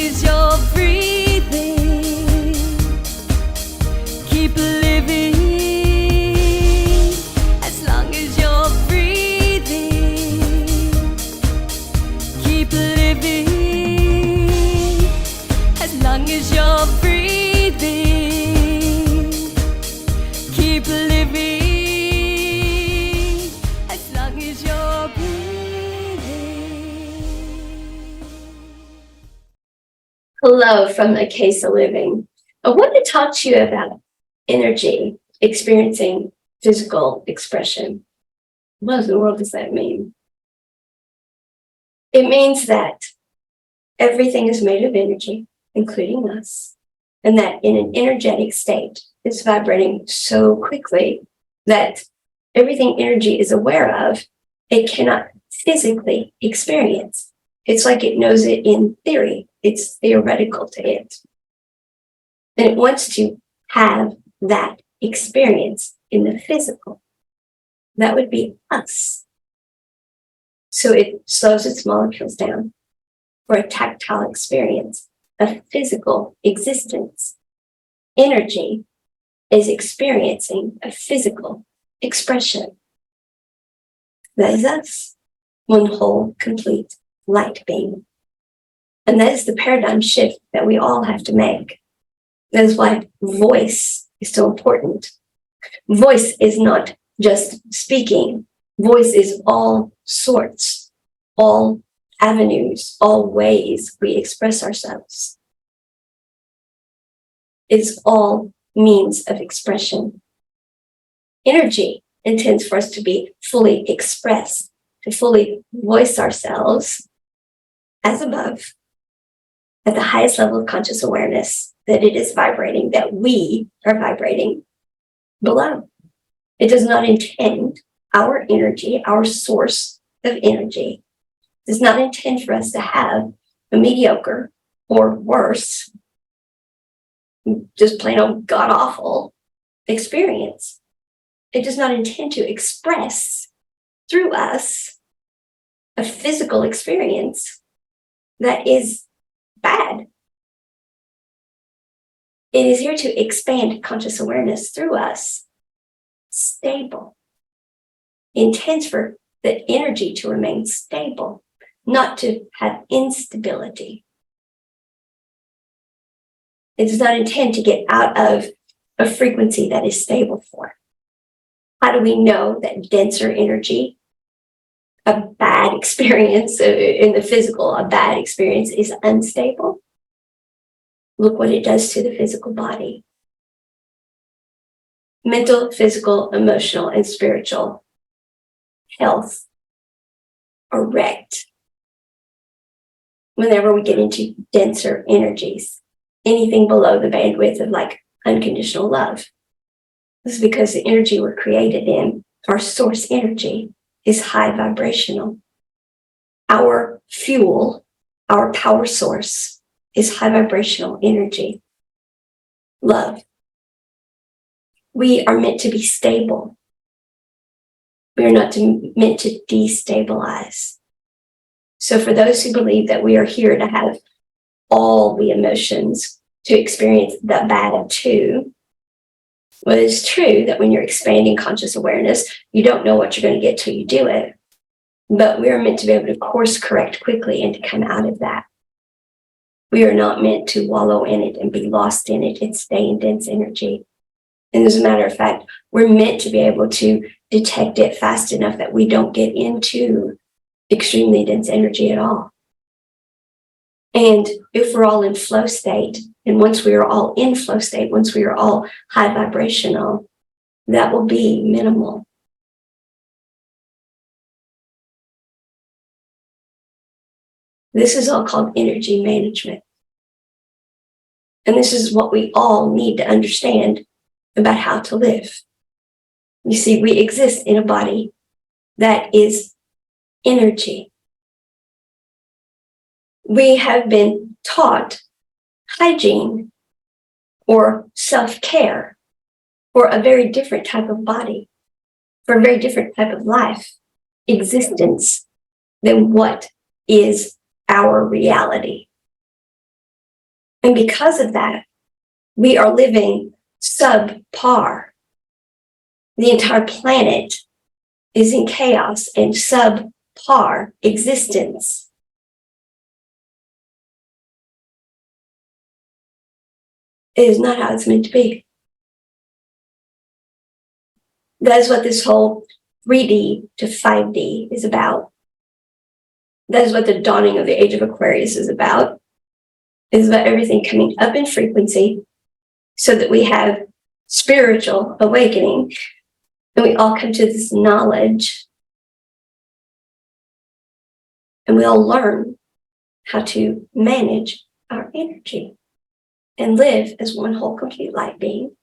as you're breathing, keep living. As long as you're breathing, keep living. As long as you're breathing, keep living. As long as you're breathing. Hello from Akasa Living. I want to talk to you about energy experiencing physical expression. What in the world does that mean? It means that everything is made of energy, including us, and that in an energetic state, it's vibrating so quickly that everything energy is aware of, it cannot physically experience. It's like it knows it in theory. It's theoretical to it. And it wants to have that experience in the physical. That would be us. So it slows its molecules down for a tactile experience of physical existence. Energy is experiencing a physical expression. That is us, one whole, complete light being. And that is the paradigm shift that we all have to make. That is why voice is so important. Voice is not just speaking. Voice is all sorts, all avenues, all ways we express ourselves. It's all means of expression. Energy intends for us to be fully expressed, to fully voice ourselves as above, at the highest level of conscious awareness, that it is vibrating, that we are vibrating below. It does not intend our energy, our source of energy, does not intend for us to have a mediocre or worse, just plain old god-awful experience. It does not intend to express through us a physical experience that is bad. It is here to expand conscious awareness through us, stable. It intends for the energy to remain stable, not to have instability. It does not intend to get out of a frequency that is stable for. How do we know that denser energy, a bad experience in the physical, a bad experience is unstable? Look what it does to the physical body. Mental, physical, emotional, and spiritual health are wrecked whenever we get into denser energies, anything below the bandwidth of like unconditional love. This is because the energy we're created in, our source energy, is high vibrational. Our fuel, our power source, is high vibrational energy, love. We are meant to be stable. We are not meant to destabilize. So for those who believe that we are here to have all the emotions, to experience the bad too, well, it's true that when you're expanding conscious awareness, you don't know what you're going to get till you do it. But we are meant to be able to course correct quickly and to come out of that. We are not meant to wallow in it and be lost in it and stay in dense energy. And as a matter of fact, we're meant to be able to detect it fast enough that we don't get into extremely dense energy at all. And if we're all in flow state, and once we are all in flow state, once we are all high vibrational, that will be minimal. This is all called energy management. And this is what we all need to understand about how to live. You see, we exist in a body that is energy. We have been taught hygiene or self-care for a very different type of body, for a very different type of life, existence than what is our reality. And because of that, we are living subpar. The entire planet is in chaos and subpar existence. It is not how it's meant to be. That is what this whole 3D to 5D is about. That is what the dawning of the age of Aquarius is about. It is about everything coming up in frequency so that we have spiritual awakening and we all come to this knowledge and we all learn how to manage our energy and live as one whole complete light being,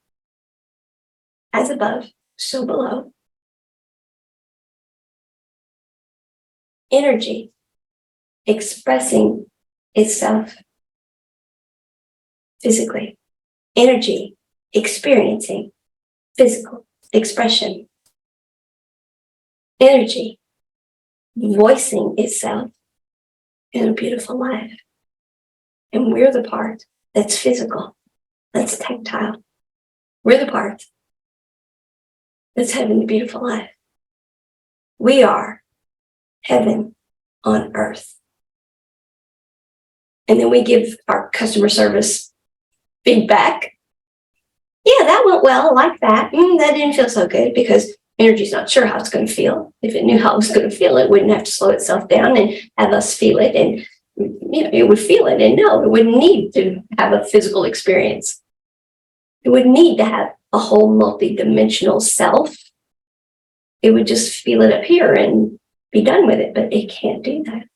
as above, so below. Energy expressing itself physically. Energy experiencing physical expression. Energy voicing itself in a beautiful life. And we're the part that's physical, that's tactile. We're the part that's having the beautiful life. We are heaven on earth. And then we give our customer service feedback. Yeah, that went well. I like that. That didn't feel so good because energy's not sure how it's going to feel. If it knew how it was going to feel, it wouldn't have to slow itself down and have us feel it. And it would feel it and know it wouldn't need to have a physical experience. It would need to have a whole multi-dimensional self. It would just feel it up here and be done with it, but it can't do that.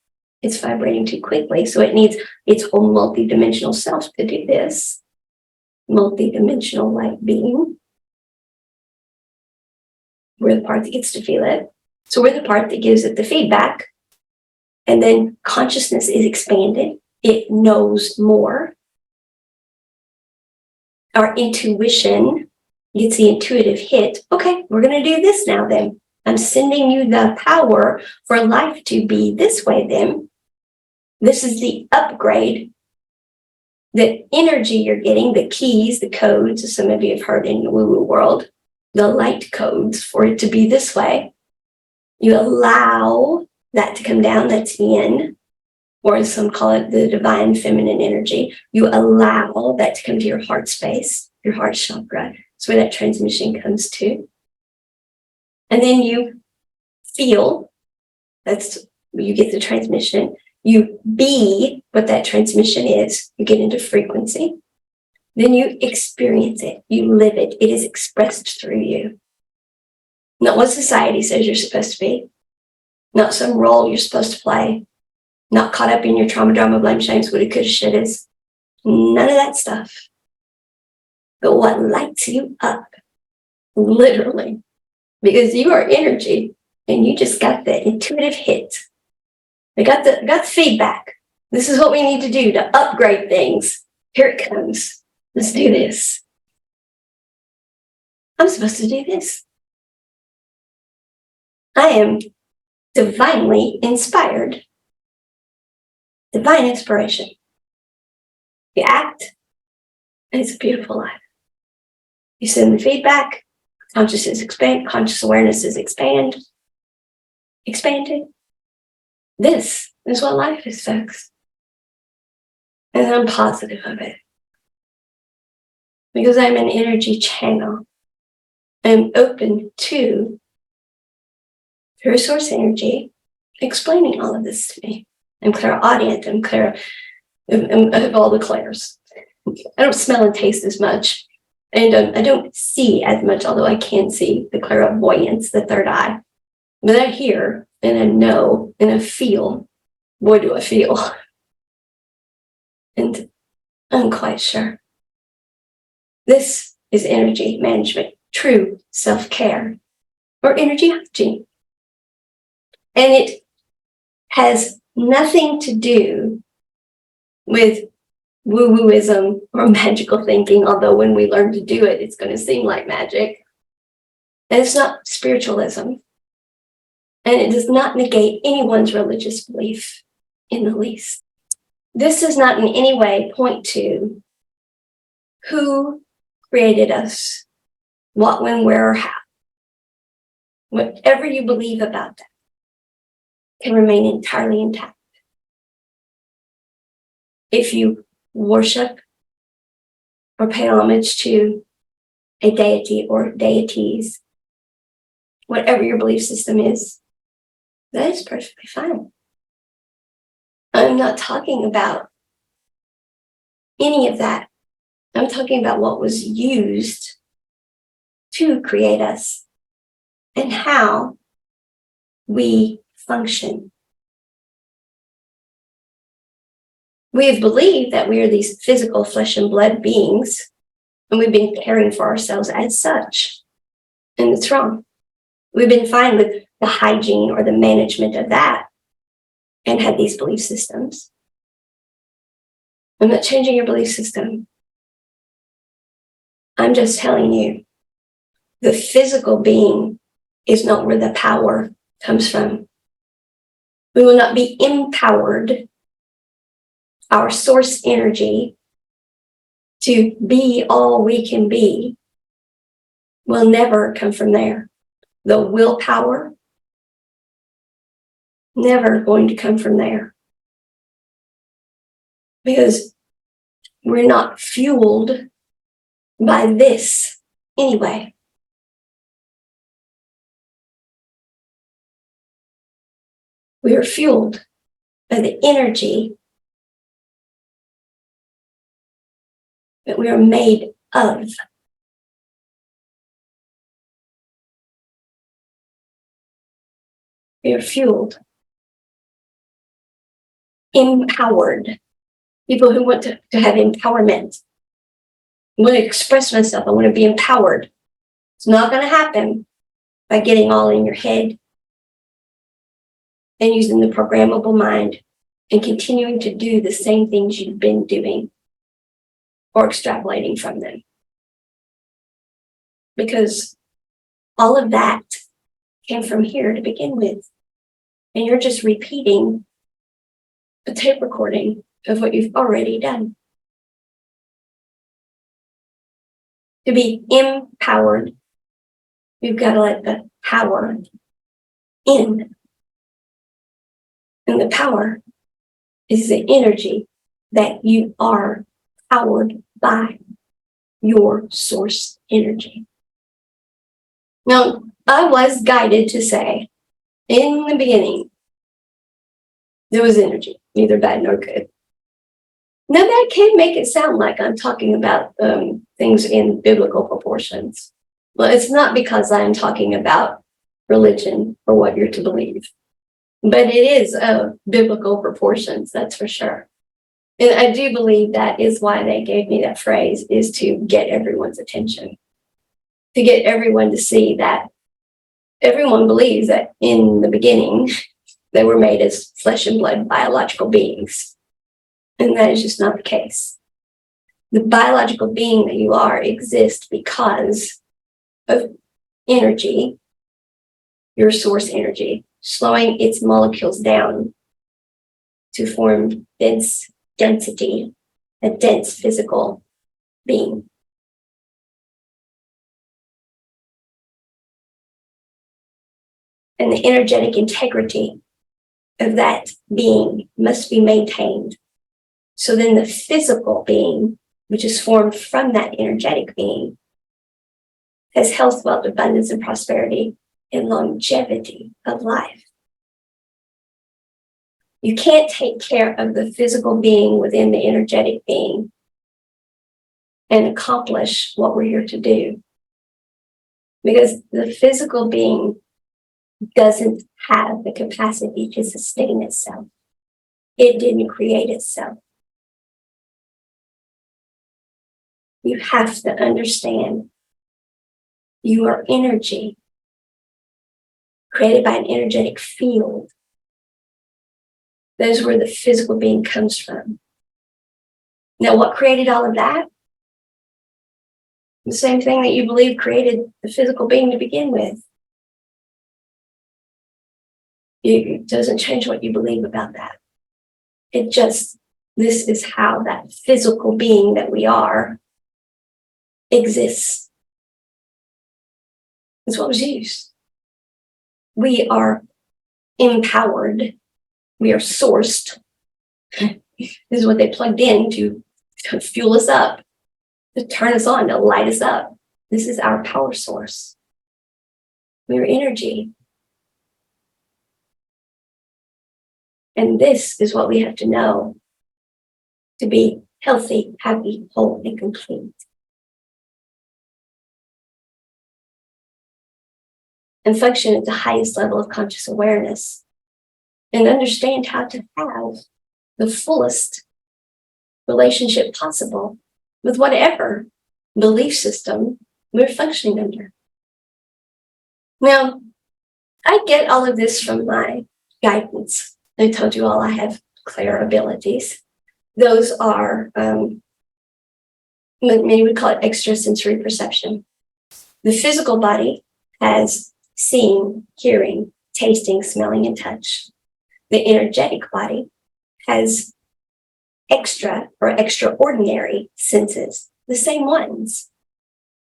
It's vibrating too quickly, so it needs its whole multi-dimensional self to do this. Multi-dimensional light being. We're the part that gets to feel it. So we're the part that gives it the feedback. And then consciousness is expanded. It knows more. Our intuition gets the intuitive hit. Okay, we're going to do this now then. I'm sending you the power for life to be this way then. This is the upgrade. The energy you're getting, the keys, the codes, as some of you have heard in the woo-woo world, the light codes for it to be this way. You allow that to come down, that's yin, or as some call it, the divine feminine energy. You allow that to come to your heart space, your heart chakra. That's where that transmission comes to. And then you feel, you get the transmission. You be what that transmission is. You get into frequency. Then you experience it. You live it. It is expressed through you. Not what society says you're supposed to be. Not some role you're supposed to play. Not caught up in your trauma, drama, blame, shame, woulda, coulda, shouldas. None of that stuff. But what lights you up, literally, because you are energy and you just got the intuitive hit. They got the feedback. This is what we need to do to upgrade things. Here it comes. Let's do this. I'm supposed to do this. I am divinely inspired. Divine inspiration. You act, and it's a beautiful life. You send the feedback, consciousness expand, conscious awareness is expanded. This is what life is, folks. And I'm positive of it. Because I'm an energy channel. I'm open to pure source energy explaining all of this to me. I'm clairaudient. I'm I have all the clairs. I don't smell and taste as much. And I don't see as much, although I can see the clairvoyance, the third eye. But I hear and I know and I feel. Boy, do I feel. And I'm quite sure. This is energy management, true self-care, or energy hygiene. And it has nothing to do with woo-wooism or magical thinking, although when we learn to do it, it's going to seem like magic. And it's not spiritualism. And it does not negate anyone's religious belief in the least. this does not in any way point to who created us, what, when, where, or how. Whatever you believe about that can remain entirely intact. If you worship or pay homage to a deity or deities, whatever your belief system is, that is perfectly fine. I'm not talking about any of that. I'm talking about what was used to create us and how we function. We have believed that we are these physical flesh and blood beings, and we've been caring for ourselves as such. And it's wrong. We've been fine with the hygiene or the management of that and had these belief systems. I'm not changing your belief system. I'm just telling you, the physical being is not where the power comes from. We will not be empowered, our source energy, to be all we can be will never come from there. The willpower, never going to come from there. Because we're not fueled by this anyway. We are fueled by the energy that we are made of. We are fueled, empowered. People who want to have empowerment. I want to express myself. I want to be empowered. It's not going to happen by getting all in your head and using the programmable mind and continuing to do the same things you've been doing or extrapolating from them. Because all of that came from here to begin with. And you're just repeating a tape recording of what you've already done. To be empowered, you've got to let the power in. And the power is the energy that you are powered by, your source energy. Now, I was guided to say, in the beginning, there was energy, neither bad nor good. Now, that can make it sound like I'm talking about things in biblical proportions. Well, it's not because I'm talking about religion or what you're to believe, but it is biblical proportions, that's for sure. And I do believe that is why they gave me that phrase, is to get everyone's attention, to get everyone to see that everyone believes that in the beginning, they were made as flesh and blood biological beings. And that is just not the case. The biological being that you are exists because of energy, your source energy, slowing its molecules down to form density, a dense physical being. And the energetic integrity of that being must be maintained. So then the physical being, which is formed from that energetic being, has health, wealth, abundance, and prosperity, and longevity of life. You can't take care of the physical being within the energetic being and accomplish what we're here to do. Because the physical being doesn't have the capacity to sustain itself. It didn't create itself. You have to understand you are energy created by an energetic field. That is where the physical being comes from. Now, what created all of that? The same thing that you believe created the physical being to begin with. It doesn't change what you believe about that. It just This is how that physical being that we are exists. That's what was used. We are empowered. We are sourced. This is what they plugged in to fuel us up, to turn us on, to light us up. This is our power source. We're energy. And this is what we have to know to be healthy, happy, whole, and complete. And function at the highest level of conscious awareness. And understand how to have the fullest relationship possible with whatever belief system we're functioning under. Now, I get all of this from my guidance. I told you all I have clair abilities. Those are, many would call it extrasensory perception. The physical body has seeing, hearing, tasting, smelling, and touch. The energetic body has extra or extraordinary senses, the same ones,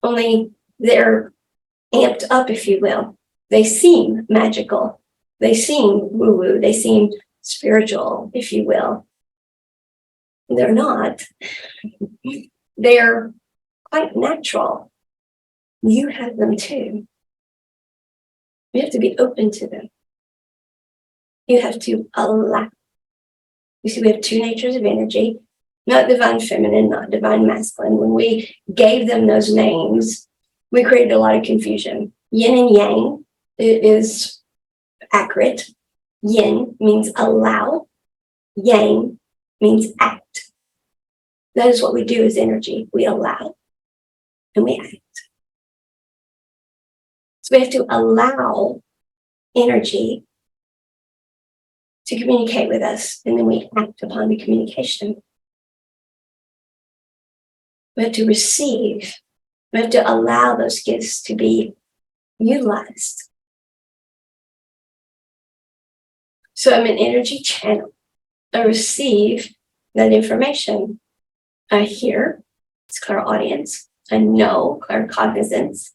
only they're amped up, if you will. They seem magical. They seem woo-woo. They seem spiritual, if you will. They're not. They're quite natural. You have them too. You have to be open to them. You have to allow. You see, we have two natures of energy, not divine feminine, not divine masculine. When we gave them those names, we created a lot of confusion. Yin and yang is accurate. Yin means allow. Yang means act. That is what we do as energy. We allow and we act. So we have to allow energy to communicate with us, and then we act upon the communication. We have to receive. We have to allow those gifts to be utilized. So I'm an energy channel. I receive that information. I hear, it's clairaudience. I know, claircognizance.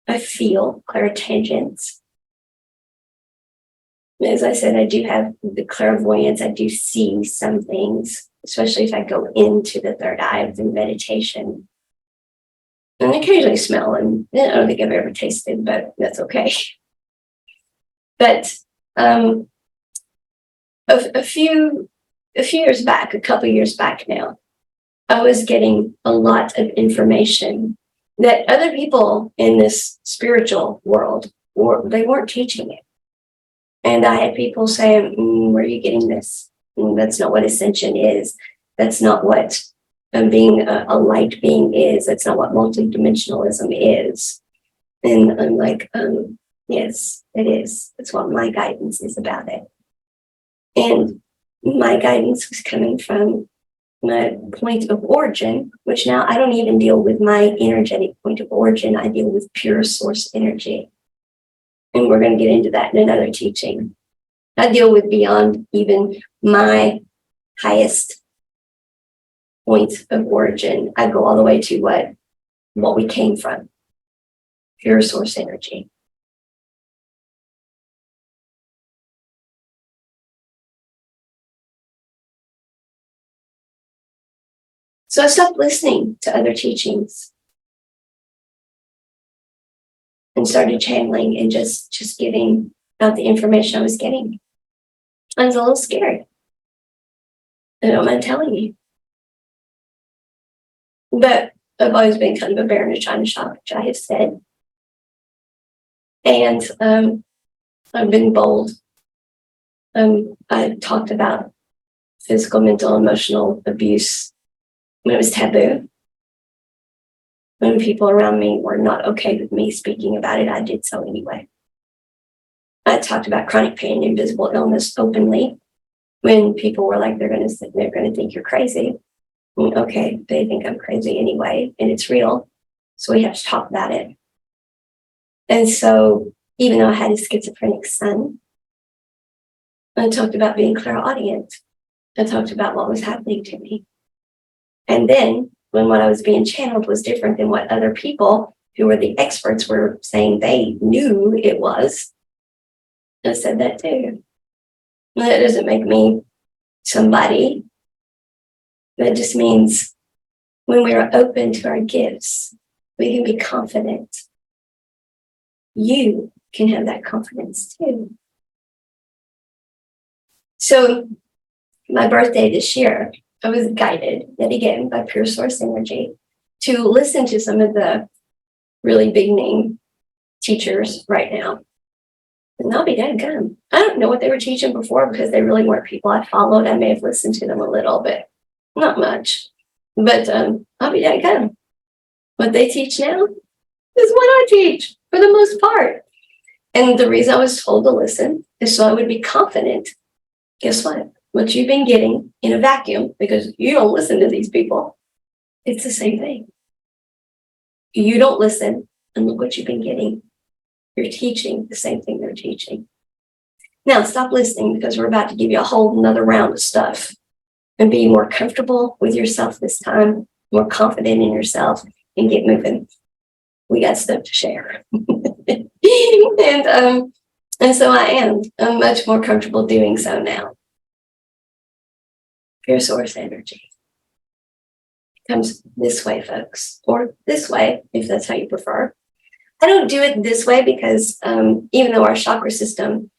I feel, clairtangence. As I said, I do have the clairvoyance. I do see some things, especially if I go into the third eye within meditation. And occasionally smell, and I don't think I've ever tasted, but that's okay. But a few years back, a couple years back now, I was getting a lot of information that other people in this spiritual world, they weren't teaching it. And I had people saying, where are you getting this? That's not what ascension is. That's not what being a light being is. That's not what multidimensionalism is. And I'm like, yes, it is. That's what my guidance is about it. And my guidance was coming from my point of origin, which now I don't even deal with my energetic point of origin. I deal with pure source energy. And we're going to get into that in another teaching. I deal with beyond even my highest point of origin. I go all the way to what we came from, pure source energy. So I stopped listening to other teachings and started channeling and just giving out the information I was getting. I was a little scared. I don't mind telling you. But I've always been kind of a bear in a china shop, which I have said. And I've been bold. I talked about physical, mental, emotional abuse when it was taboo. When people around me were not okay with me speaking about it, I did so anyway. I talked about chronic pain and invisible illness openly when people were like, they're going to think you're crazy. Okay, they think I'm crazy anyway, and it's real. So we have to talk about it. And so even though I had a schizophrenic son, I talked about being clairaudient. I talked about what was happening to me. And then when what I was being channeled was different than what other people who were the experts were saying they knew it was, I said that too. That doesn't make me somebody. That just means when we are open to our gifts, we can be confident. You can have that confidence too. So my birthday this year, I was guided yet again by pure source energy to listen to some of the really big name teachers right now. And I'll be dadgum. I don't know what they were teaching before because they really weren't people I followed. I may have listened to them a little bit, not much, but I'll be dadgum. What they teach now is what I teach for the most part. And the reason I was told to listen is so I would be confident. Guess what? What you've been getting in a vacuum, because you don't listen to these people, it's the same thing. You don't listen, and look what you've been getting. You're teaching the same thing they're teaching. Now, stop listening because we're about to give you a whole another round of stuff and be more comfortable with yourself this time, more confident in yourself, and get moving. We got stuff to share. And so I'm much more comfortable doing so now. Pure source energy comes this way, folks, or this way, if that's how you prefer. I don't do it this way because even though our chakra system,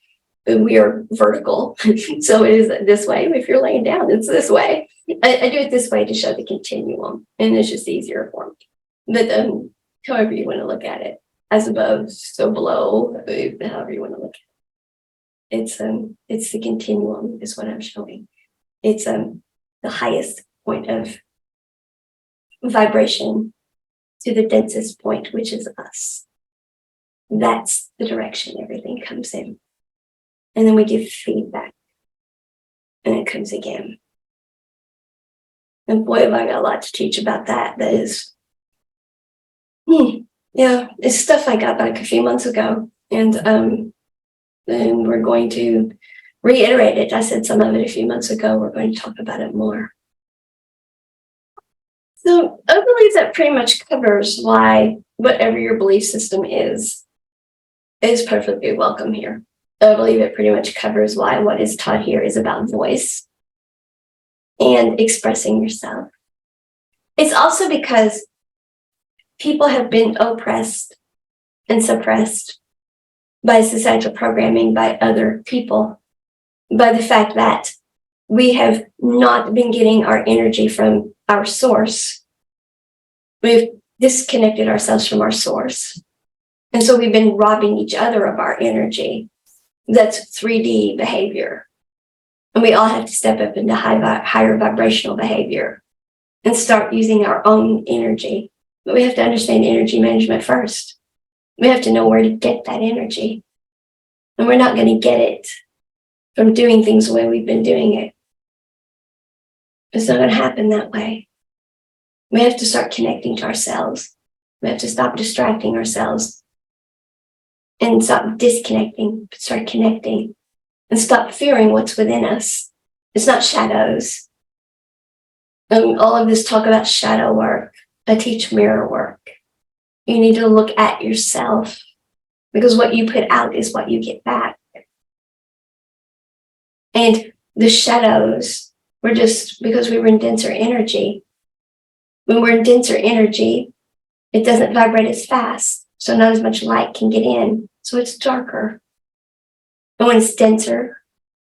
we are vertical, so it is this way. If you're laying down, it's this way. I do it this way to show the continuum, and it's just easier for me. But however you want to look at it, as above, so below, however you want to look at it. It's the continuum is what I'm showing. It's the highest point of vibration to the densest point, which is us. That's the direction everything comes in. And then we give feedback. And it comes again. And boy, have I got a lot to teach about that. That is, it's stuff I got back a few months ago. And we're going to reiterate it. I said some of it a few months ago. We're going to talk about it more. So I believe that pretty much covers why whatever your belief system is perfectly welcome here. I believe it pretty much covers why what is taught here is about voice and expressing yourself. It's also because people have been oppressed and suppressed by societal programming, by other people, by the fact that we have not been getting our energy from our source. We've disconnected ourselves from our source. And so we've been robbing each other of our energy. That's 3D behavior. And we all have to step up into higher vibrational behavior and start using our own energy. But we have to understand energy management first. We have to know where to get that energy. And we're not going to get it from doing things the way we've been doing it. It's not going to happen that way. We have to start connecting to ourselves. We have to stop distracting ourselves and stop disconnecting, but start connecting and stop fearing what's within us. It's not shadows. All of this talk about shadow work. I teach mirror work. You need to look at yourself because what you put out is what you get back. And the shadows were just because we were in denser energy. When we're in denser energy, it doesn't vibrate as fast, so not as much light can get in, so it's darker. And when it's denser,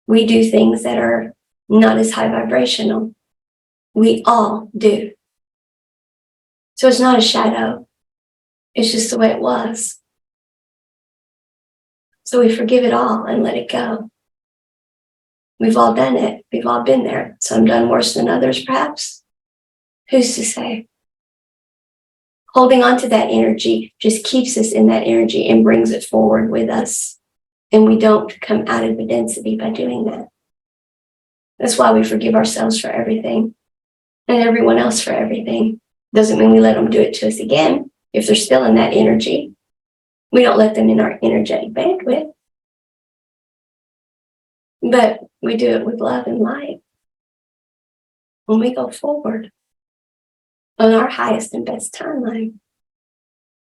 we do things that are not as high vibrational. We all do. So it's not a shadow. It's just the way it was. So we forgive it all and let it go. We've all done it. We've all been there. Some done worse than others, perhaps. Who's to say? Holding on to that energy just keeps us in that energy and brings it forward with us. And we don't come out of the density by doing that. That's why we forgive ourselves for everything and everyone else for everything. Doesn't mean we let them do it to us again. If they're still in that energy, we don't let them in our energetic bandwidth. But we do it with love and light. when we go forward on our highest and best timeline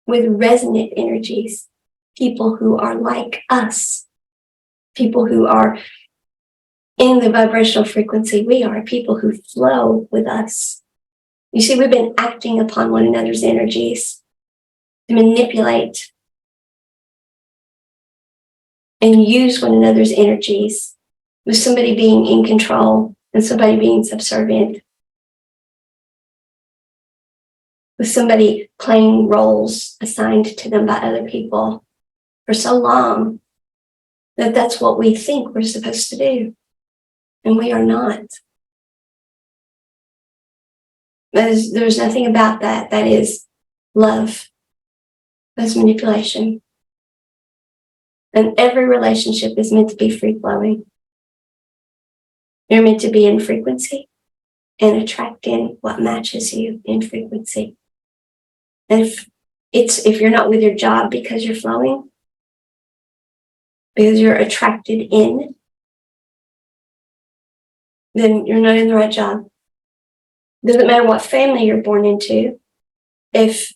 with resonant energies, people who are like us, people who are in the vibrational frequency we are, people who flow with us. You see, we've been acting upon one another's energies to manipulate and use one another's energies, with somebody being in control and somebody being subservient, with somebody playing roles assigned to them by other people for so long that that's what we think we're supposed to do. And we are not. There's nothing about that. That is love. That's manipulation. And every relationship is meant to be free-flowing. You're meant to be in frequency and attract in what matches you in frequency. And if you're not with your job because you're flowing, because you're attracted in, then you're not in the right job. Doesn't matter what family you're born into. If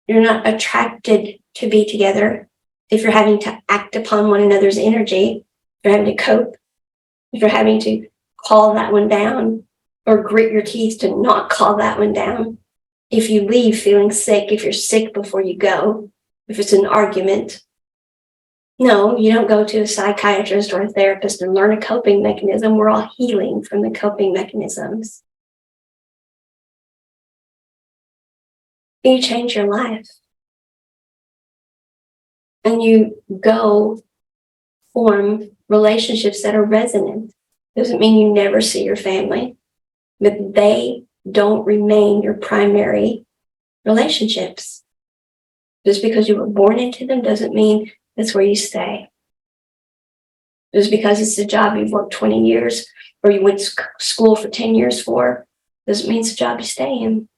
you're not attracted to be together, if you're having to act upon one another's energy, if you're having to cope, if you're having to call that one down or grit your teeth to not call that one down, if you leave feeling sick, if you're sick before you go, if it's an argument, no, you don't go to a psychiatrist or a therapist and learn a coping mechanism. We're all healing from the coping mechanisms. You change your life. And you go form relationships that are resonant. Doesn't mean you never see your family, but they don't remain your primary relationships. Just because you were born into them doesn't mean that's where you stay. Just because it's a job you've worked 20 years or you went to school for 10 years for, doesn't mean it's a job you stay in.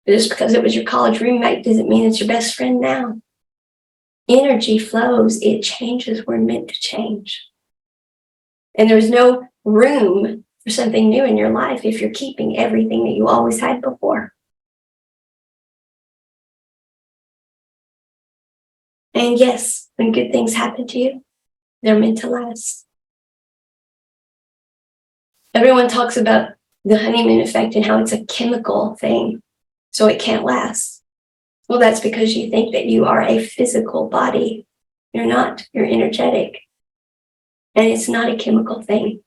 Just because it was your college roommate doesn't mean it's your best friend now. Energy flows, it changes. We're meant to change. And there's no room for something new in your life if you're keeping everything that you always had before. And yes, when good things happen to you, they're meant to last. Everyone talks about the honeymoon effect and how it's a chemical thing, so it can't last. Well, that's because you think that you are a physical body. You're not. You're energetic. And it's not a chemical thing.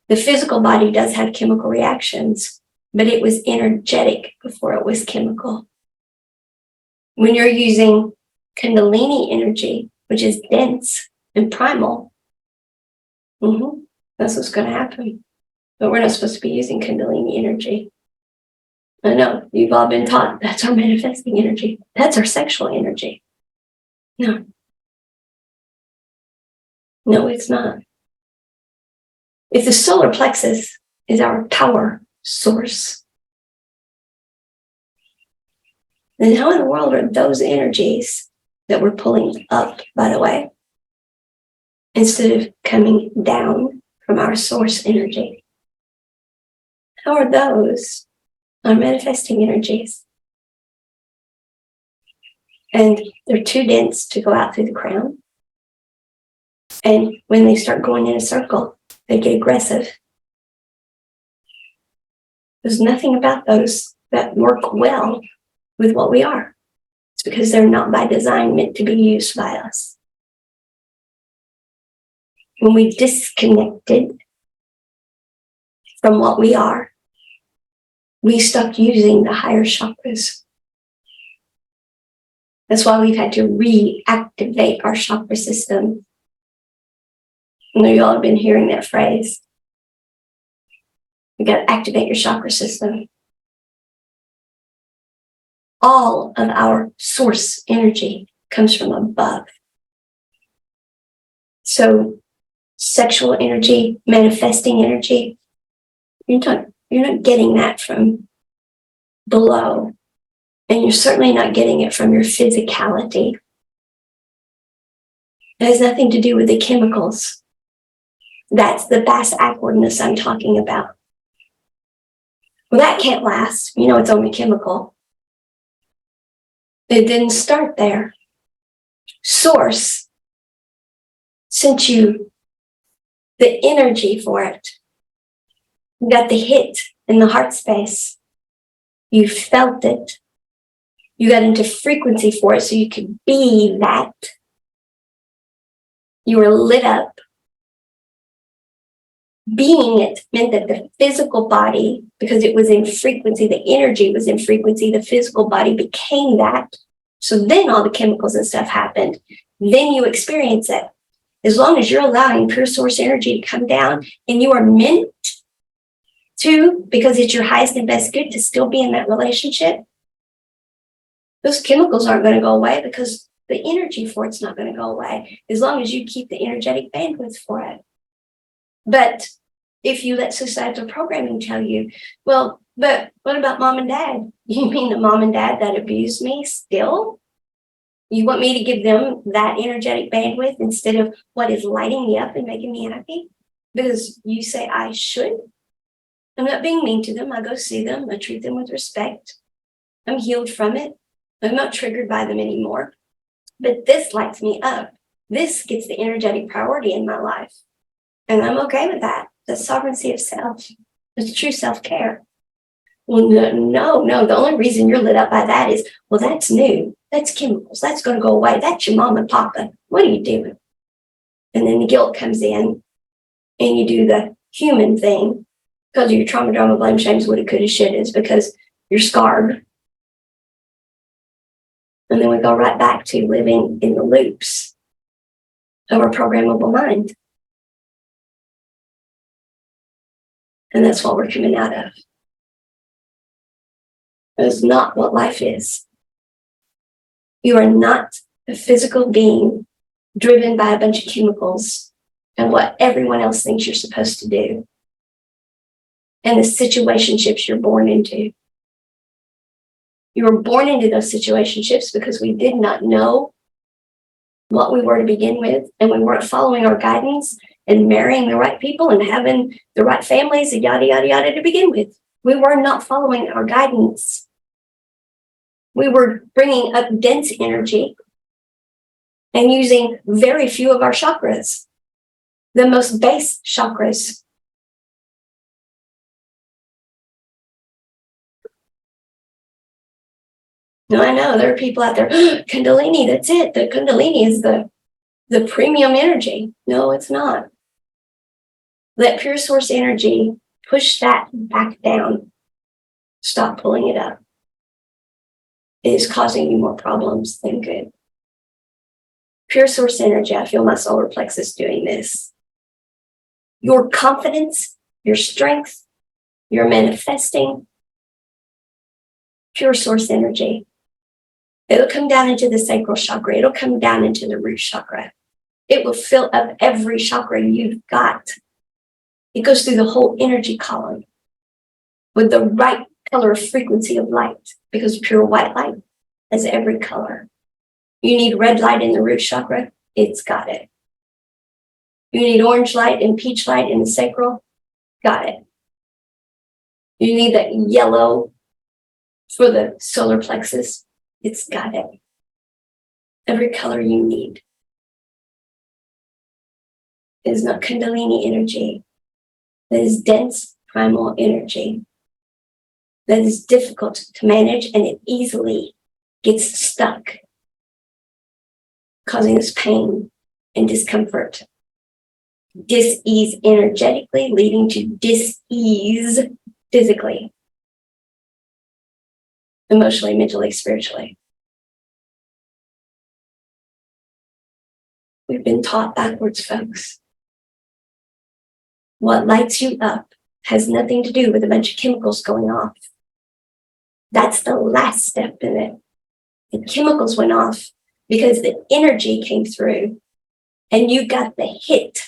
The physical body does have chemical reactions, but it was energetic before it was chemical. When you're using Kundalini energy, which is dense and primal, that's what's going to happen. But we're not supposed to be using Kundalini energy. I know, you've all been taught that's our manifesting energy. That's our sexual energy. No. No, it's not. If the solar plexus is our power source, then how in the world are those energies that we're pulling up, by the way, instead of coming down from our source energy? How are those our manifesting energies? And they're too dense to go out through the crown. And when they start going in a circle, they get aggressive. There's nothing about those that work well with what we are. It's because they're not by design meant to be used by us. When we disconnected from what we are, we stopped using the higher chakras. That's why we've had to reactivate our chakra system. I know you all have been hearing that phrase. You got to activate your chakra system. All of our source energy comes from above. So sexual energy, manifesting energy, you're not getting that from below. And you're certainly not getting it from your physicality. It has nothing to do with the chemicals. That's the bass awkwardness I'm talking about. Well, that can't last. You know, it's only chemical. It didn't start there. Source sent you the energy for it. You got the hit in the heart space. You felt it. You got into frequency for it so you could be that. You were lit up. Being it meant that the physical body, because it was in frequency, the energy was in frequency, the physical body became that. So then all the chemicals and stuff happened. Then you experience it. As long as you're allowing pure source energy to come down, and you are meant to, because it's your highest and best good to still be in that relationship, those chemicals aren't going to go away because the energy for it's not going to go away as long as you keep the energetic bandwidth for it. But if you let societal programming tell you, well, but what about mom and dad? You mean the mom and dad that abused me still? You want me to give them that energetic bandwidth instead of what is lighting me up and making me happy? Because you say I should? I'm not being mean to them. I go see them. I treat them with respect. I'm healed from it. I'm not triggered by them anymore. But this lights me up. This gets the energetic priority in my life. And I'm okay with that. The sovereignty of self. It's true self-care. Well, no. The only reason you're lit up by that is, well, that's new. That's chemicals. That's going to go away. That's your mom and papa. What are you doing? And then the guilt comes in and you do the human thing because of your trauma, drama, blame, shames, woulda, coulda, shouldas, because you're scarred. And then we go right back to living in the loops of our programmable mind. And that's what we're coming out of. It's not what life is. You are not a physical being driven by a bunch of chemicals and what everyone else thinks you're supposed to do. And the situationships you're born into. You were born into those situationships because we did not know what we were to begin with, and we weren't following our guidance and marrying the right people and having the right families and yada, yada, yada to begin with. We were not following our guidance. We were bringing up dense energy and using very few of our chakras, the most base chakras. Now, I know there are people out there, Kundalini, that's it. The Kundalini is the premium energy. No, it's not. Let pure source energy push that back down. Stop pulling it up. It is causing you more problems than good. Pure source energy, I feel my solar plexus doing this. Your confidence, your strength, your manifesting, pure source energy. It'll come down into the sacral chakra. It'll come down into the root chakra. It will fill up every chakra you've got. It goes through the whole energy column with the right color of frequency of light, because pure white light has every color. You need red light in the root chakra, it's got it. You need orange light and peach light in the sacral, got it. You need that yellow for the solar plexus, it's got it. Every color you need. It is not Kundalini energy. That is dense primal energy. That is difficult to manage, and it easily gets stuck, causing us pain and discomfort. Dis-ease energetically, leading to dis-ease physically, emotionally, mentally, spiritually. We've been taught backwards, folks. What lights you up has nothing to do with a bunch of chemicals going off. That's the last step in it. The chemicals went off because the energy came through and you got the hit.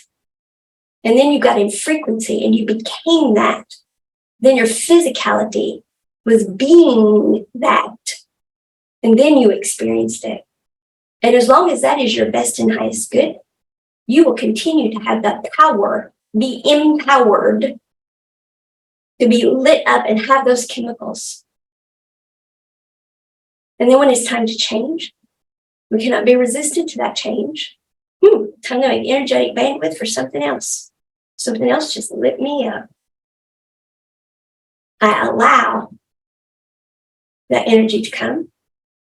And then you got in frequency and you became that. Then your physicality was being that. And then you experienced it. And as long as that is your best and highest good, you will continue to have that power be empowered to be lit up and have those chemicals. And then when it's time to change, we cannot be resistant to that change. Time to make energetic bandwidth for something else. Something else just lit me up. I allow that energy to come.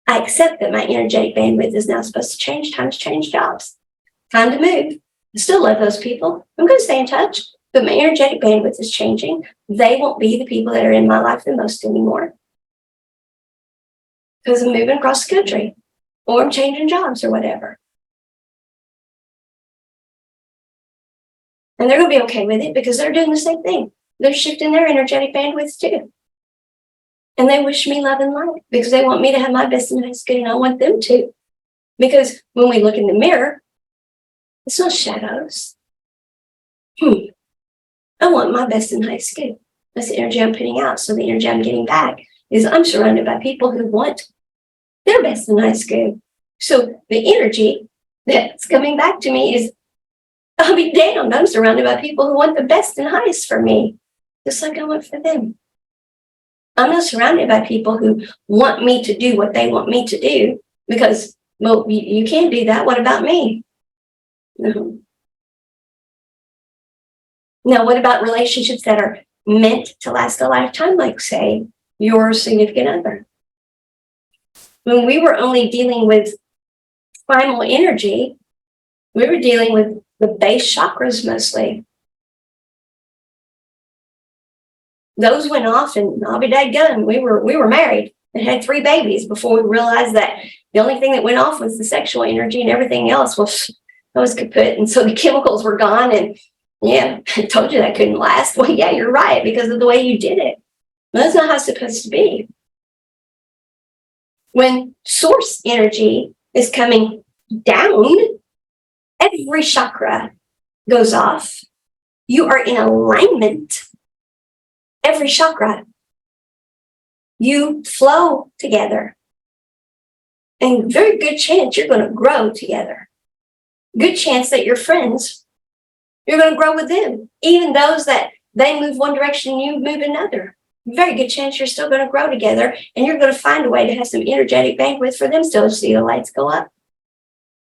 I accept that my energetic bandwidth is now supposed to change. Time to change jobs. Time to move. I still love those people. I'm going to stay in touch, but my energetic bandwidth is changing. They won't be the people that are in my life the most anymore because I'm moving across the country or I'm changing jobs or whatever. And they're going to be okay with it because they're doing the same thing. They're shifting their energetic bandwidth too. And they wish me love and light because they want me to have my best and highest good, and I want them to. Because when we look in the mirror, it's not shadows. I want my best and highest good. That's the energy I'm putting out. So the energy I'm getting back is I'm surrounded by people who want their best and highest good. So the energy that's coming back to me is, I'll be damned, I'm surrounded by people who want the best and highest for me, just like I want for them. I'm not surrounded by people who want me to do what they want me to do because, well, you can't do that. What about me? No. Now, what about relationships that are meant to last a lifetime, like, say, your significant other? When we were only dealing with primal energy, we were dealing with the base chakras mostly. Those went off, and I'll be daggone, we were married and had 3 babies before we realized that the only thing that went off was the sexual energy, and everything else was kaput. And so the chemicals were gone. And yeah, I told you that couldn't last. Well, yeah, you're right, because of the way you did it. But that's not how it's supposed to be. When source energy is coming down, every chakra goes off. You are in alignment. Every chakra. You flow together. And very good chance you're going to grow together. Good chance that your friends, you're going to grow with them. Even those that they move one direction, you move another. Very good chance you're still going to grow together, and you're going to find a way to have some energetic bandwidth for them still to see the lights go up.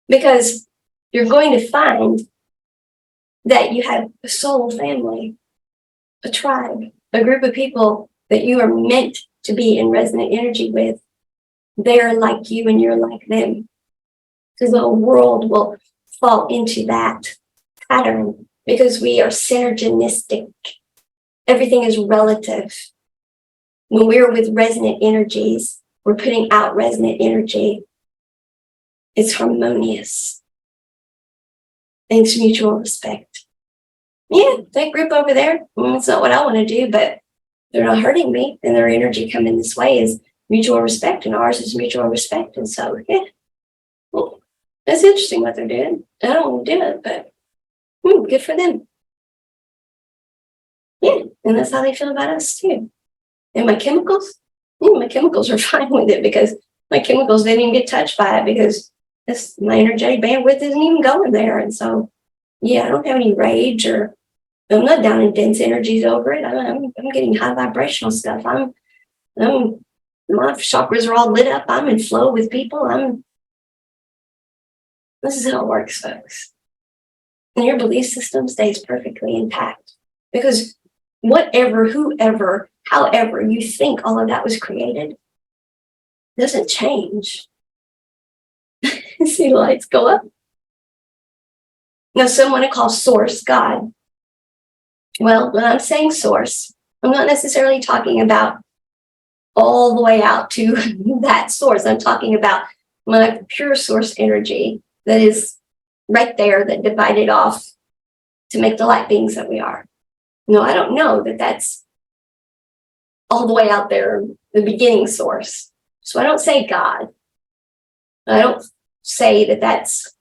Because you're going to find that you have a soul family, a tribe, a group of people that you are meant to be in resonant energy with. They're like you and you're like them. Because the whole world will fall into that pattern because we are synergistic. Everything is relative. When we're with resonant energies, we're putting out resonant energy. It's harmonious. And it's mutual respect. Yeah, that group over there, it's not what I want to do, but they're not hurting me, and their energy coming this way is mutual respect, and ours is mutual respect. And so, yeah, well, that's interesting what they're doing. I don't want to do it, but good for them. Yeah, and that's how they feel about us too. And my chemicals are fine with it because my chemicals didn't even get touched by it because my energetic bandwidth isn't even going there. And so, yeah, I don't have any rage, or I'm not down in dense energies over it. I'm getting high vibrational stuff. My chakras are all lit up. I'm in flow with people. This is how it works, folks. And your belief system stays perfectly intact because whatever, whoever, however you think all of that was created doesn't change. See the lights go up. Now, some want to call source God. Well, when I'm saying source, I'm not necessarily talking about all the way out to that source. I'm talking about my pure source energy that is right there, that divided off to make the light beings that we are. No, I don't know that that's all the way out there, the beginning source. So I don't say God. I don't say that that's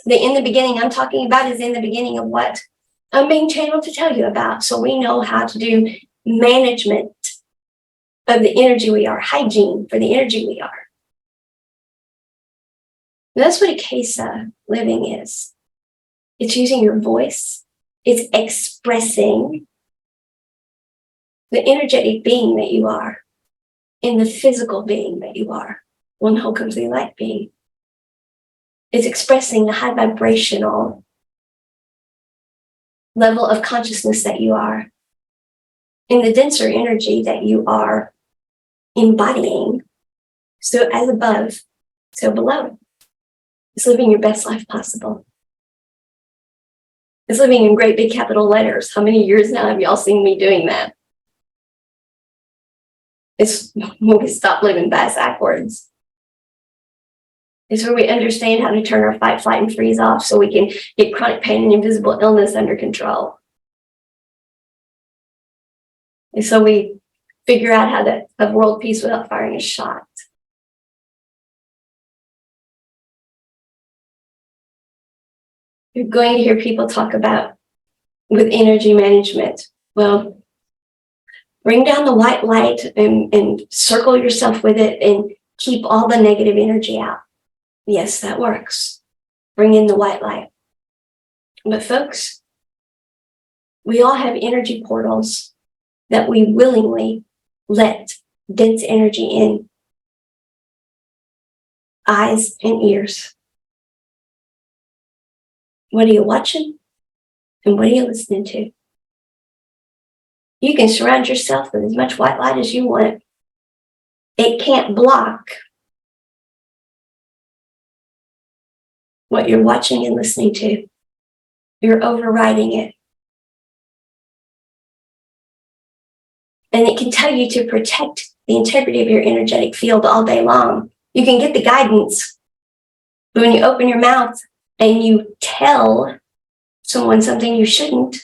in the beginning I'm talking about is in the beginning of what I'm being channeled to tell you about. So we know how to do management of the energy we are, hygiene for the energy we are. And that's what Akasa living is. It's using your voice It's expressing the energetic being that you are in the physical being that you are, one whole complete light being. It's expressing the high vibrational level of consciousness that you are in the denser energy that you are embodying. So as above, so below. It's living your best life possible. It's living in great big capital letters. How many years now have y'all seen me doing that? It's when we stop living backwards. It's where we understand how to turn our fight, flight, and freeze off so we can get chronic pain and invisible illness under control. And so we figure out how to have world peace without firing a shot. You're going to hear people talk about with energy management. Well, bring down the white light and circle yourself with it and keep all the negative energy out. Yes, that works. Bring in the white light. But folks, we all have energy portals that we willingly let dense energy in. Eyes and ears. What are you watching? And what are you listening to? You can surround yourself with as much white light as you want. It can't block what you're watching and listening to. You're overriding it. And it can tell you to protect the integrity of your energetic field all day long. You can get the guidance. But when you open your mouth and you tell someone something you shouldn't,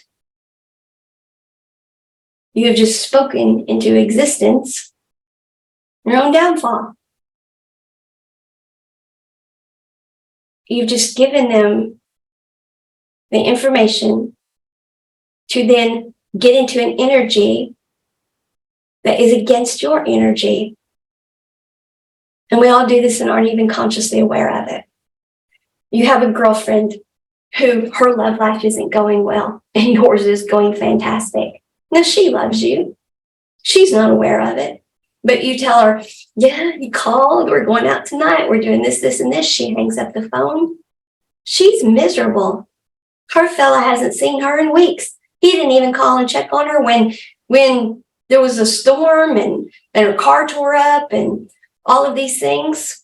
you have just spoken into existence your own downfall. You've just given them the information to then get into an energy that is against your energy. And we all do this and aren't even consciously aware of it. You have a girlfriend who her love life isn't going well and yours is going fantastic. Now she loves you. She's not aware of it. But you tell her, yeah, you called, we're going out tonight, we're doing this, this, and this. She hangs up the phone. She's miserable. Her fella hasn't seen her in weeks. He didn't even call and check on her when there was a storm and her car tore up and all of these things.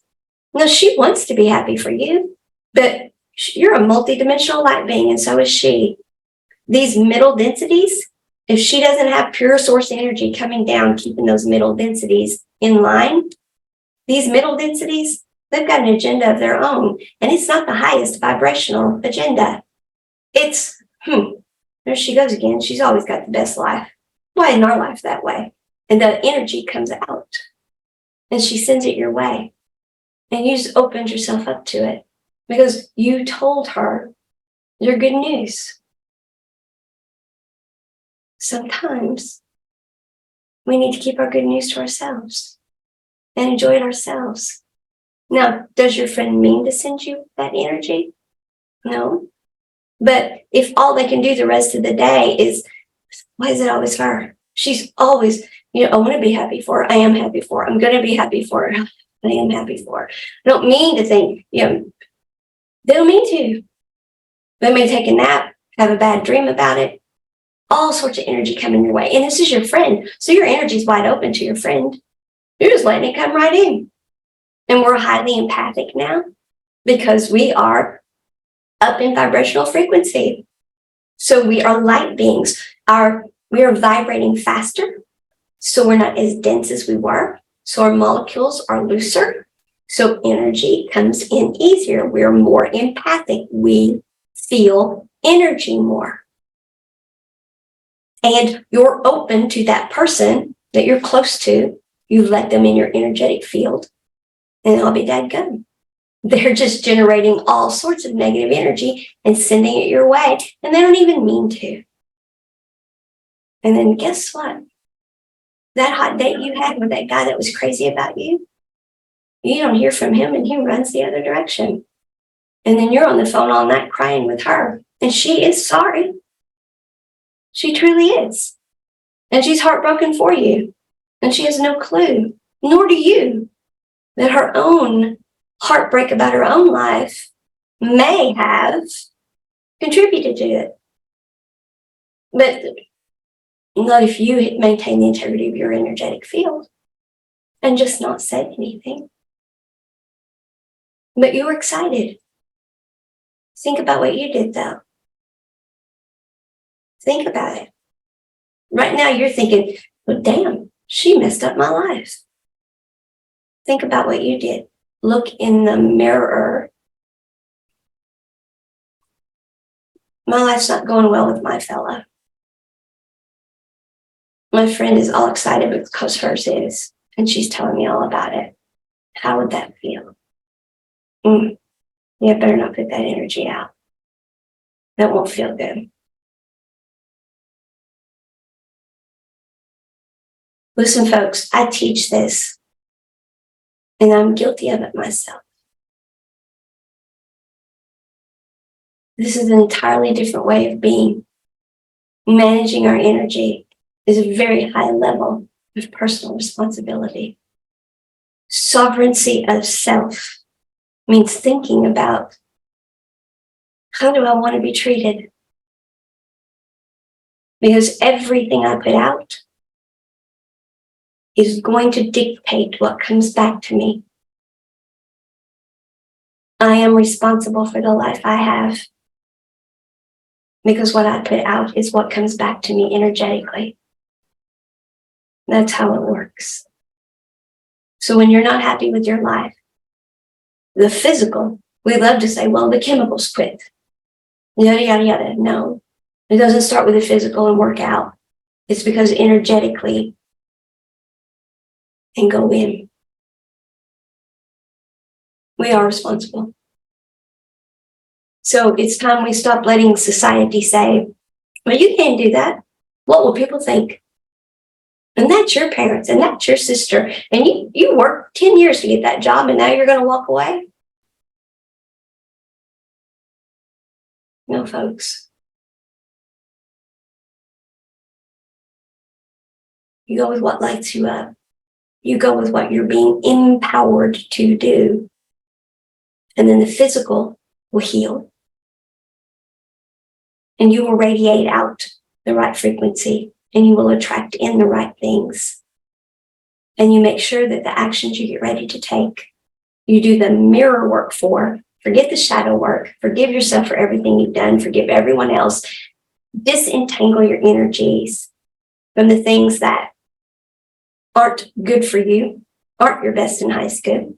No, she wants to be happy for you, but you're a multidimensional light being, and so is she. These middle densities, if she doesn't have pure source energy coming down, keeping those middle densities in line, these middle densities, they've got an agenda of their own, and it's not the highest vibrational agenda. It's, there she goes again. She's always got the best life. Why isn't our life that way? And the energy comes out, and she sends it your way, and you just opened yourself up to it because you told her your good news. Sometimes we need to keep our good news to ourselves and enjoy it ourselves. Now, does your friend mean to send you that energy? No. But if all they can do the rest of the day is, why is it always her? She's always, I want to be happy for her. I am happy for her. I'm going to be happy for her. I am happy for her. I don't mean to think, they don't mean to. They may take a nap, have a bad dream about it. All sorts of energy coming your way. And this is your friend. So your energy is wide open to your friend. You're just letting it come right in. And we're highly empathic now because we are up in vibrational frequency. So we are light beings. We are vibrating faster. So we're not as dense as we were. So our molecules are looser. So energy comes in easier. We're more empathic. We feel energy more. And you're open to that person that you're close to. You let them in your energetic field, and I'll be dadgum. They're just generating all sorts of negative energy and sending it your way, and they don't even mean to. And then guess what? That hot date you had with that guy that was crazy about you, you don't hear from him, and he runs the other direction. And then you're on the phone all night crying with her, and she is sorry. She truly is. And she's heartbroken for you. And she has no clue, nor do you, that her own heartbreak about her own life may have contributed to it. But not if you maintain the integrity of your energetic field and just not say anything. But you were excited. Think about what you did, though. Think about it. Right now, you're thinking, well, damn, she messed up my life. Think about what you did. Look in the mirror. My life's not going well with my fellow. My friend is all excited because hers is, and she's telling me all about it. How would that feel? Yeah, better not put that energy out. That won't feel good. Listen, folks, I teach this, and I'm guilty of it myself. This is an entirely different way of being. Managing our energy is a very high level of personal responsibility. Sovereignty of self means thinking about, how do I want to be treated? Because everything I put out is going to dictate what comes back to me. I am responsible for the life I have, because what I put out is what comes back to me energetically. That's how it works. So when you're not happy with your life, the physical, we love to say, well, the chemicals quit. Yada, yada, yada. No, it doesn't start with the physical and work out. It's because energetically and go in. We are responsible. So it's time we stop letting society say, well, you can't do that. What will people think? And that's your parents, and that's your sister. And you worked 10 years to get that job, and now you're going to walk away? No, folks. You go with what lights you up. You go with what you're being empowered to do. And then the physical will heal. And you will radiate out the right frequency, and you will attract in the right things. And you make sure that the actions you get ready to take, you do the mirror work for. Forget the shadow work. Forgive yourself for everything you've done. Forgive everyone else. Disentangle your energies from the things that aren't good for you, aren't your best and highest good.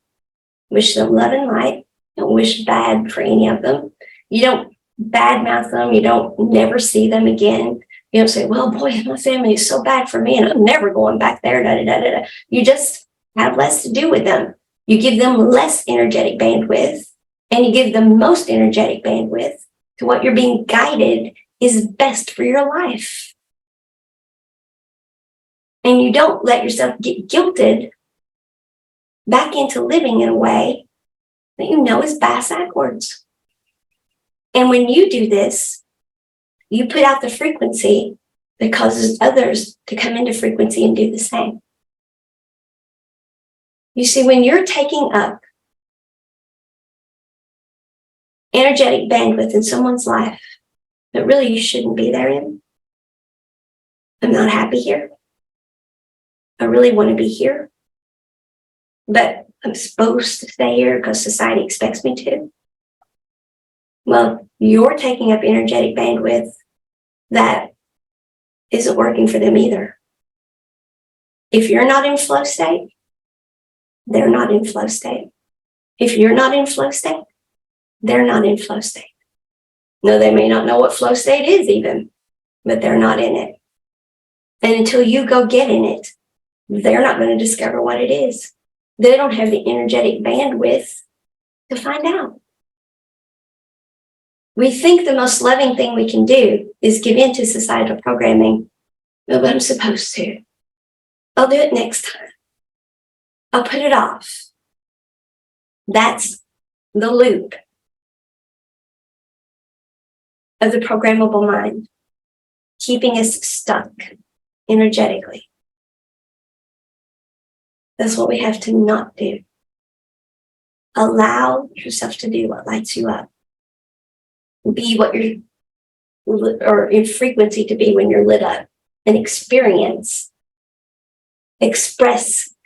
Wish them love and light. Don't wish bad for any of them. You don't badmouth them. You don't never see them again. You don't say, well, boy, my family is so bad for me and I'm never going back there. Da, da, da, da, da. You just have less to do with them. You give them less energetic bandwidth, and you give the most energetic bandwidth to what you're being guided is best for your life. And you don't let yourself get guilted back into living in a way that you know is backwards. And when you do this, you put out the frequency that causes others to come into frequency and do the same. You see, when you're taking up energetic bandwidth in someone's life that really you shouldn't be there in, I'm not happy here. I really want to be here, but I'm supposed to stay here because society expects me to. Well, you're taking up energetic bandwidth that isn't working for them either. If you're not in flow state, they're not in flow state. If you're not in flow state, they're not in flow state. No, they may not know what flow state is even, but they're not in it. And until you go get in it, they're not going to discover what it is. They don't have the energetic bandwidth to find out. We think the most loving thing we can do is give in to societal programming. No, but I'm supposed to. I'll do it next time. I'll put it off. That's the loop of the programmable mind. keeping us stuck energetically. That's what we have to not do. Allow yourself to do what lights you up. Be what you're, or in frequency to be when you're lit up, and express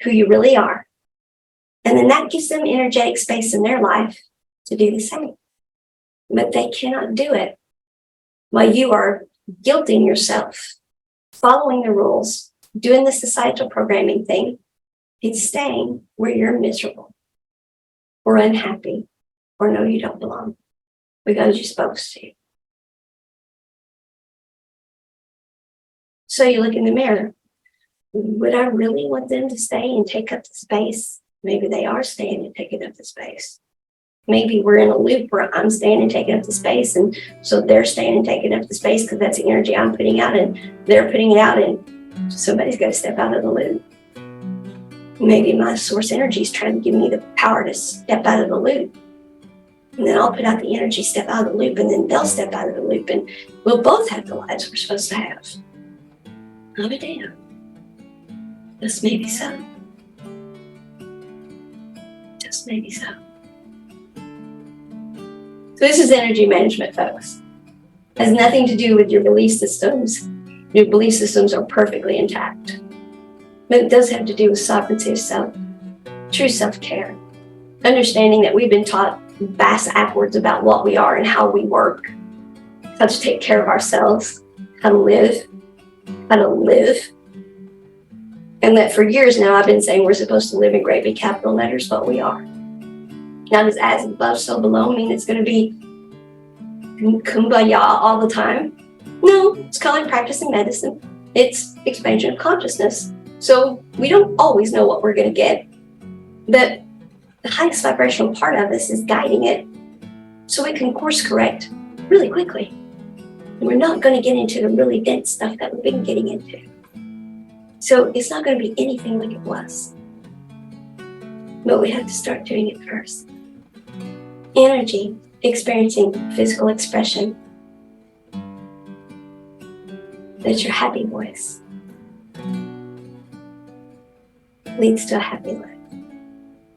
who you really are. And then that gives them energetic space in their life to do the same. But they cannot do it while you are guilting yourself, following the rules, doing the societal programming thing, and staying where you're miserable or unhappy or know you don't belong because you're supposed to. So you look in the mirror. Would I really want them to stay and take up the space? Maybe they are staying and taking up the space. Maybe we're in a loop where I'm staying and taking up the space, and so they're staying and taking up the space because that's the energy I'm putting out and they're putting it out, and somebody's got to step out of the loop. Maybe my source energy is trying to give me the power to step out of the loop. And then I'll put out the energy, step out of the loop, and then they'll step out of the loop, and we'll both have the lives we're supposed to have. Not a damn. Just maybe so. Just maybe so. So this is energy management, folks. It has nothing to do with your belief systems. Your belief systems are perfectly intact. But it does have to do with sovereignty of self, true self-care, understanding that we've been taught bass-ackwards about what we are and how we work, how to take care of ourselves, how to live. And that for years now, I've been saying we're supposed to live in great big capital letters, but we are. Now, does as above, so below mean it's going to be kumbaya all the time? No, it's called practicing medicine. It's expansion of consciousness. So we don't always know what we're going to get, but the highest vibrational part of us is guiding it so we can course correct really quickly. And we're not going to get into the really dense stuff that we've been getting into. So it's not going to be anything like it was. But we have to start doing it first. Energy, experiencing physical expression. That's your happy voice. Leads to a happy life.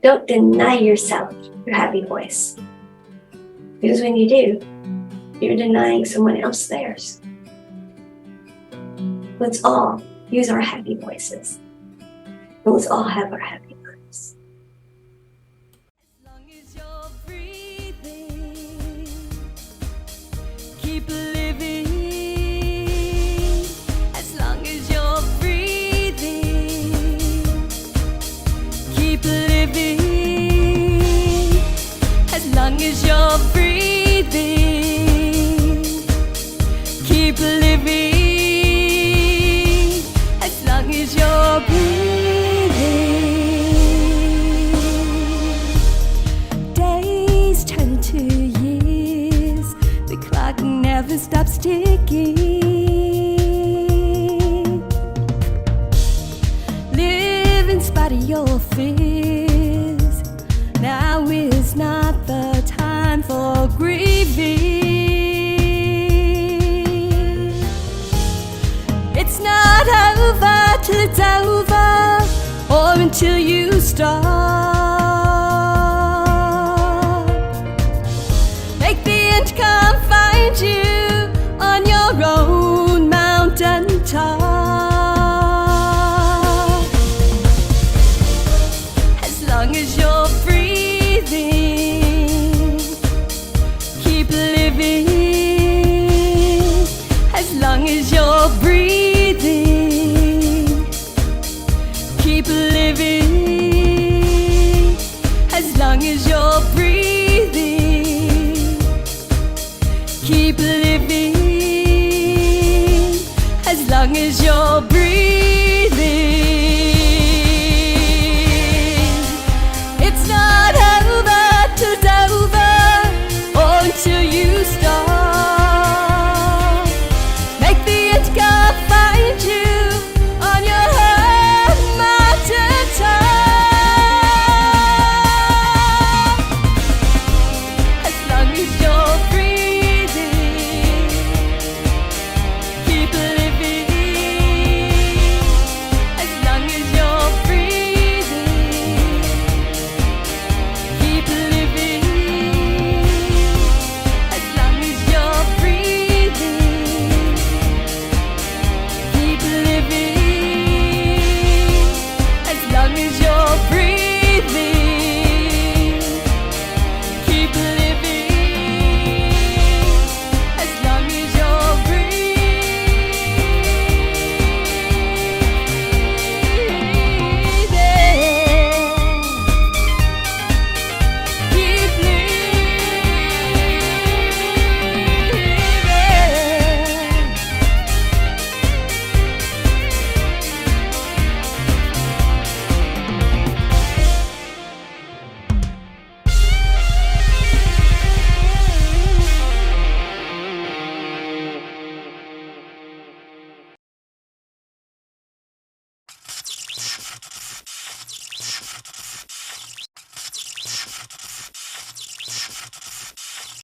Don't deny yourself your happy voice. Because when you do, you're denying someone else theirs. Let's all use our happy voices. And let's all have our happy lives. As long as you're breathing, keep living. As long as you're breathing, keep living. As long as you're breathing, keep living. As long as you're breathing. Days turn to years, the clock never stops ticking. Live in spite of your fears. Now is not the time for grieving. It's not over till it's over, or until you stop. Make the end come find you on your own mountain top. As long as you're breathing, keep living. As long as you're breathing, keep living. As long as you're breathing, keep living. As long as you're breathing. It's not over till it's over, or until you stop. Make the end come find you on your own mountain top. As long as you're breathing, keep living.